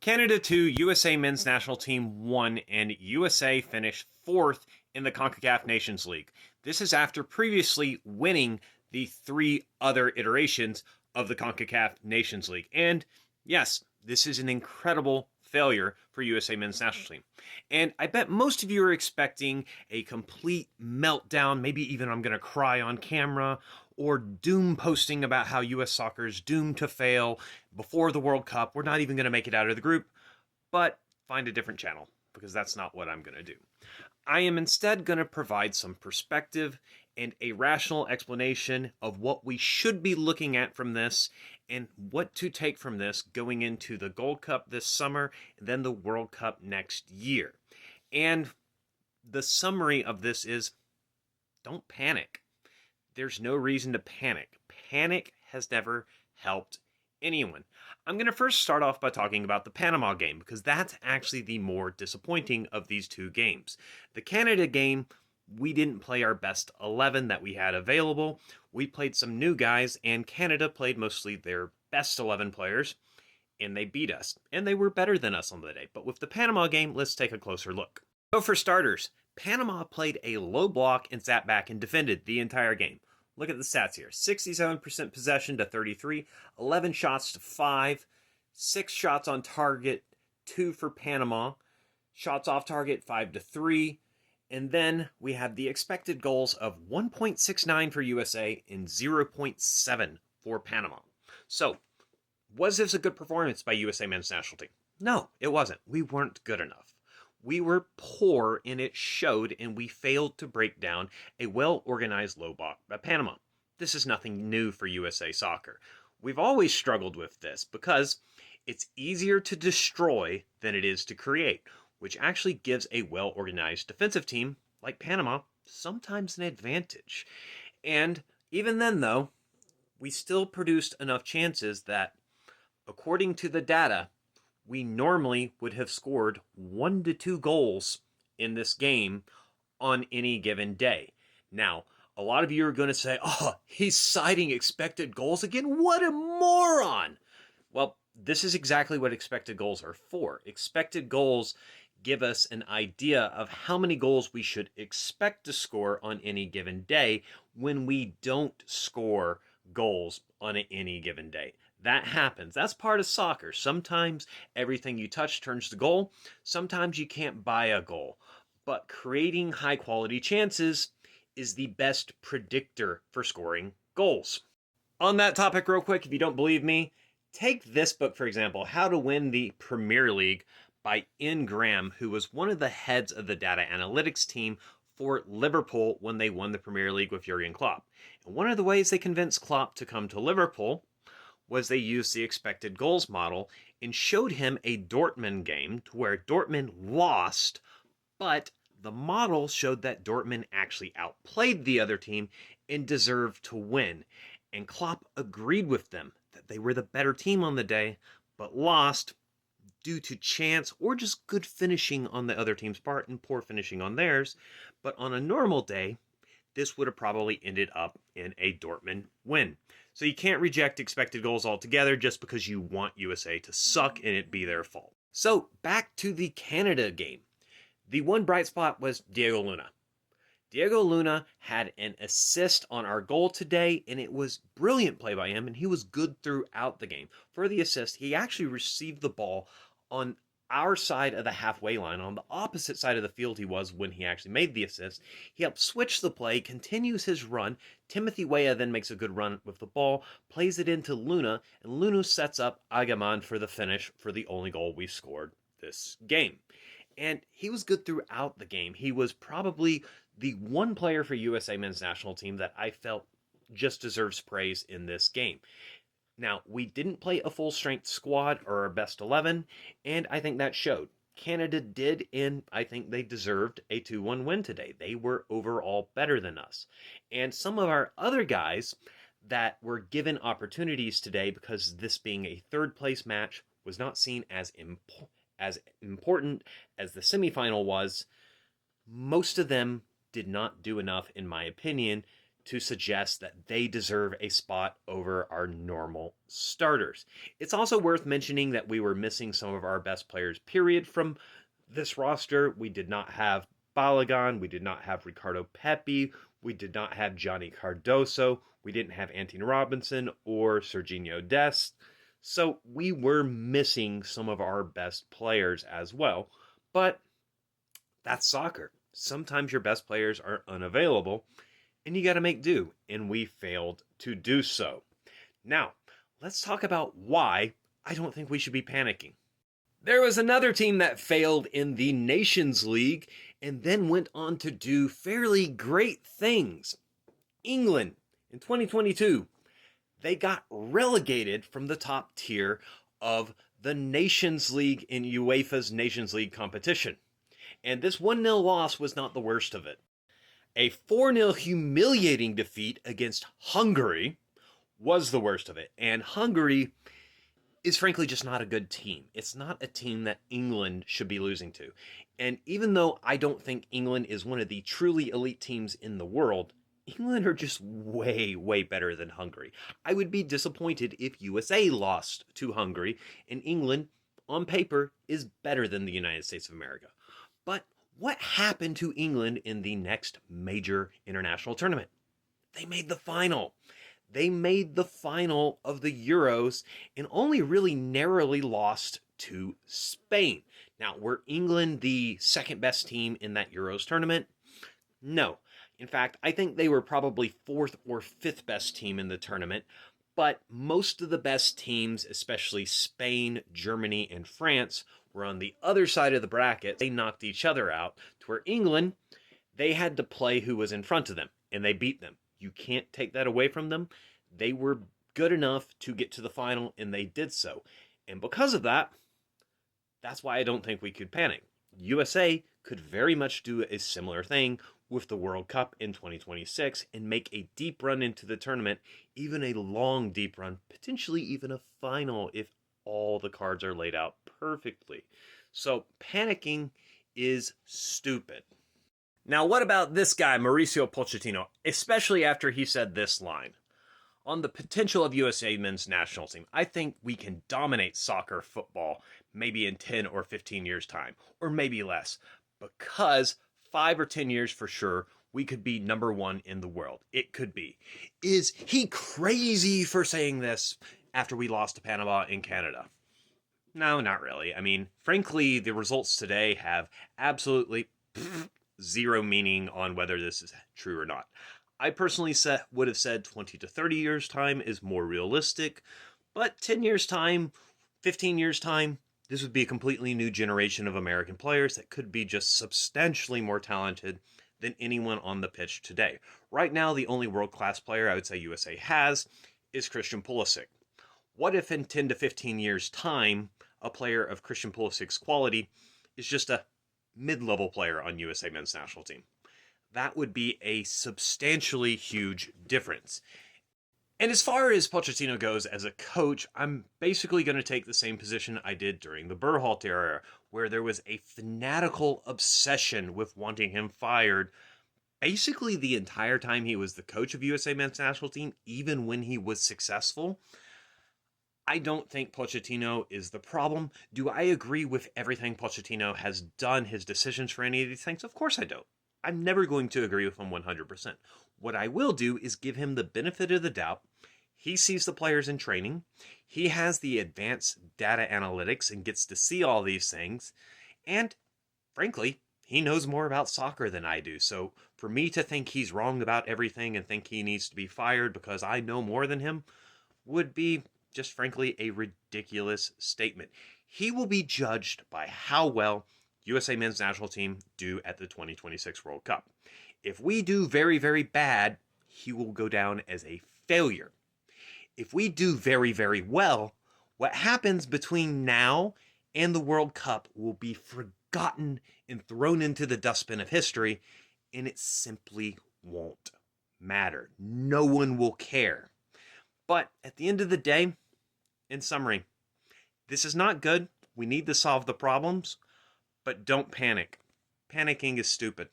Canada 2, USA men's national team 1, and USA finished 4th in the CONCACAF Nations League. This is after previously winning the 3 other iterations of the CONCACAF Nations League. And yes, this is an incredible failure for USA men's national team. And I bet most of you are expecting a complete meltdown, maybe even I'm going to cry on camera, or doom posting about how US soccer is doomed to fail before the World Cup. We're not even going to make it out of the group, but find a different channel because that's not what I'm going to do. I am instead going to provide some perspective and a rational explanation of what we should be looking at from this and what to take from this going into the Gold Cup this summer and then the World Cup next year. And the summary of this is, don't panic. There's no reason to panic. Panic has never helped anyone. I'm going to first start off by talking about the Panama game because that's actually the more disappointing of these two games. The Canada game, we didn't play our best 11 that we had available. We played some new guys, and Canada played mostly their best 11 players, and they beat us. And they were better than us on the day. But with the Panama game, let's take a closer look. So for starters, Panama played a low block and sat back and defended the entire game. Look at the stats here. 67% possession to 33, 11 shots to 5, 6 shots on target, 2 for Panama, shots off target 5 to 3, and then we have the expected goals of 1.69 for USA and 0.7 for Panama. So, was this a good performance by USA men's national team? No, it wasn't. We weren't good enough. We were poor, and it showed, and we failed to break down a well-organized low block by Panama. This is nothing new for USA Soccer. We've always struggled with this because it's easier to destroy than it is to create, which actually gives a well-organized defensive team like Panama sometimes an advantage. And even then, though, we still produced enough chances that, according to the data, we normally would have scored 1 to 2 goals in this game on any given day. Now, a lot of you are going to say, oh, he's citing expected goals again? What a moron! Well, this is exactly what expected goals are for. Expected goals give us an idea of how many goals we should expect to score on any given day when we don't score goals on any given day. That happens. That's part of soccer. Sometimes everything you touch turns to goal. Sometimes you can't buy a goal. But creating high-quality chances is the best predictor for scoring goals. On that topic real quick, if you don't believe me, take this book, for example, How to Win the Premier League by Ian Graham, who was one of the heads of the data analytics team for Liverpool when they won the Premier League with Jurgen Klopp. And one of the ways they convinced Klopp to come to Liverpool was they used the expected goals model and showed him a Dortmund game to where Dortmund lost, but the model showed that Dortmund actually outplayed the other team and deserved to win. And Klopp agreed with them that they were the better team on the day, but lost due to chance or just good finishing on the other team's part and poor finishing on theirs. But on a normal day, this would have probably ended up in a Dortmund win. So you can't reject expected goals altogether just because you want USA to suck and it be their fault. So back to the Canada game. The one bright spot was Diego Luna. Diego Luna had an assist on our goal today, and it was brilliant play by him, and he was good throughout the game. For the assist, he actually received the ball on our side of the halfway line, on the opposite side of the field he was when he actually made the assist. He helped switch the play, continues his run. Timothy Weah then makes a good run with the ball, plays it into Luna, and Luna sets up Agaman for the finish for the only goal we scored this game. And he was good throughout the game. He was probably the one player for USA men's national team that I felt just deserves praise in this game. Now, we didn't play a full-strength squad or our best 11, and I think that showed. Canada did, and I think they deserved a 2-1 win today. They were overall better than us. And some of our other guys that were given opportunities today, because this being a third-place match was not seen as important as the semifinal was, most of them did not do enough, in my opinion, to suggest that they deserve a spot over our normal starters. It's also worth mentioning that we were missing some of our best players, period, from this roster. We did not have Balogun, we did not have Ricardo Pepi, we did not have Johnny Cardoso, we didn't have Anthony Robinson or Serginho Dest. So we were missing some of our best players as well. But that's soccer. Sometimes your best players are unavailable, and you got to make do, and we failed to do so. Now, let's talk about why I don't think we should be panicking. There was another team that failed in the Nations League and then went on to do fairly great things. England, in 2022, they got relegated from the top tier of the Nations League in UEFA's Nations League competition. And this 1-0 loss was not the worst of it. A 4-0 humiliating defeat against Hungary was the worst of it. And Hungary is frankly just not a good team. It's not a team that England should be losing to. And even though I don't think England is one of the truly elite teams in the world, England are just way, way better than Hungary. I would be disappointed if USA lost to Hungary, and England, on paper, is better than the United States of America. But what happened to England in the next major international tournament? They made the final. They made the final of the Euros and only really narrowly lost to Spain. Now, were England the second best team in that Euros tournament? No. In fact, I think they were probably fourth or fifth best team in the tournament, but most of the best teams, especially Spain, Germany, and France, were on the other side of the bracket. They knocked each other out, to where England, they had to play who was in front of them, and they beat them. You can't take that away from them. They were good enough to get to the final, and they did so. And because of that, that's why I don't think we could panic. USA could very much do a similar thing with the World Cup in 2026 and make a deep run into the tournament, even a long deep run, potentially even a final if all the cards are laid out perfectly. So panicking is stupid. Now, what about this guy, Mauricio Pochettino, especially after he said this line? On the potential of USA men's national team, I think we can dominate soccer, football, maybe in 10 or 15 years' time, or maybe less, because 5 or 10 years for sure, we could be number one in the world. It could be. Is he crazy for saying this after we lost to Panama in Canada? No, not really. I mean, frankly, the results today have absolutely zero meaning on whether this is true or not. I personally would have said 20 to 30 years' time is more realistic, but 10 years' time, 15 years' time, this would be a completely new generation of American players that could be just substantially more talented than anyone on the pitch today. Right now, the only world-class player I would say USA has is Christian Pulisic. What if in 10 to 15 years' time, a player of Christian Pulisic's quality is just a mid-level player on USA men's national team? That would be a substantially huge difference. And as far as Pochettino goes as a coach, I'm basically going to take the same position I did during the Berhalter era, where there was a fanatical obsession with wanting him fired basically the entire time he was the coach of USA men's national team, even when he was successful. I don't think Pochettino is the problem. Do I agree with everything Pochettino has done, his decisions for any of these things? Of course I don't. I'm never going to agree with him 100%. What I will do is give him the benefit of the doubt. He sees the players in training. He has the advanced data analytics and gets to see all these things. And frankly, he knows more about soccer than I do. So for me to think he's wrong about everything and think he needs to be fired because I know more than him would be just frankly a ridiculous statement. He will be judged by how well USA men's national team do at the 2026 World Cup. If we do very, very bad, he will go down as a failure. If we do very, very well, what happens between now and the World Cup will be forgotten and thrown into the dustbin of history, and it simply won't matter. No one will care. But at the end of the day, in summary, this is not good. We need to solve the problems. But don't panic. Panicking is stupid.